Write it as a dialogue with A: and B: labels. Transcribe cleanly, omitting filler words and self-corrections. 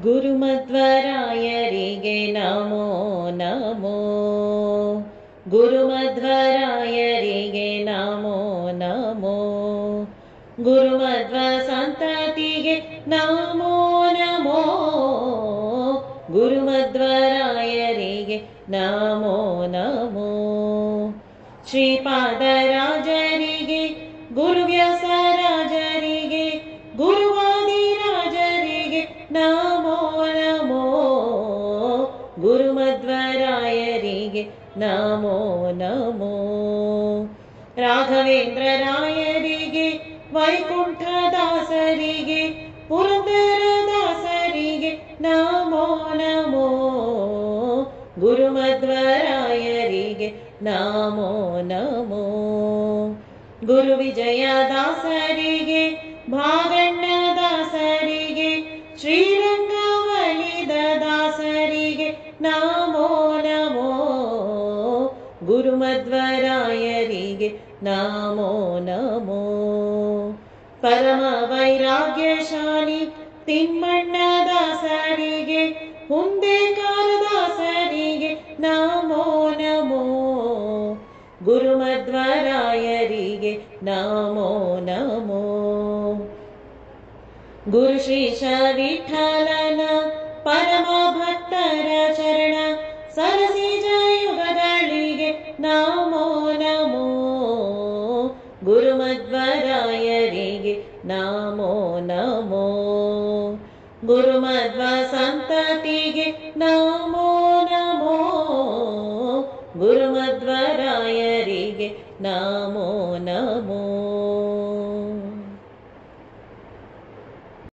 A: ಗುರುಮಧ್ವರಾಯರಿಗೆ ನಮೋ ನಮೋ. ಗುರುಮಧ್ವರಾಯರಿಗೆ ನಮೋ ನಮೋ. ಗುರುಮಧ್ವ ಸಂತತಿಗೆ ನಮೋ ನಮೋ. ಗುರುಮಧ್ವರಾಯರಿಗೆ ನಮೋ ನಮೋ. ಶ್ರೀಪಾದರಾಜರಿಗೆ ಗುರುವ್ಯಾಸರಾಜರಿಗೆ ಗುರುವಾದಿರಾಜರಿಗೆ ನಮೋ ನಮೋ. ಗುರುಮಧ್ವರಾಯರಿಗೆ ನಮೋ ನಮೋ. ರಾಘವೇಂದ್ರ ರಾಯರಿಗೆ ವೈಕುಂಠದಾಸರಿಗೆ ಪುರಂದರದಾಸರಿಗೆ ನಮೋ ನಮೋ. ಗುರುಮಧ್ವರಾಯರಿಗೆ ನಮೋ ನಮೋ. ಗುರು ವಿಜಯದಾಸರಿಗೆ ಭಾಗಣ್ಣದಾಸರಿಗೆ ಶ್ರೀರಂಗವಲಿದಾಸರಿಗೆ ನಮೋ ನಮೋ. ಗುರುಮಧ್ವರಾಯರಿಗೆ ನಮೋ ನಮೋ. ಪರಮ ವೈರಾಗ್ಯಶಾಲಿ ತಿಮ್ಮಣ್ಣದಾಸರಿಗೆ ಹುಂದೇಕಾರದಾಸರಿಗೆ ನಮೋ ನಮೋ. ಗುರುಮಧ್ವರಾಯರಿಗೆ ನಮೋ ನಮೋ. ಗುರು ಶ್ರೀಶ ವಿಠಲನ ಪರಮ ಭಕ್ತರ ಚರಣ ಸರಸಿಜ ಯುಗಗಳಿಗೆ ನಮೋ ನಮೋ. ಗುರುಮಧ್ವರಾಯರಿಗೆ ನಮೋ ನಮೋ. ಗುರುಮಧ್ವ ಸಂತತಿಗೆ ನಮೋ ನಮೋ. ಗುರುಮಧ್ವರಾಯರಿಗೆ ನಮೋ ನಮೋ.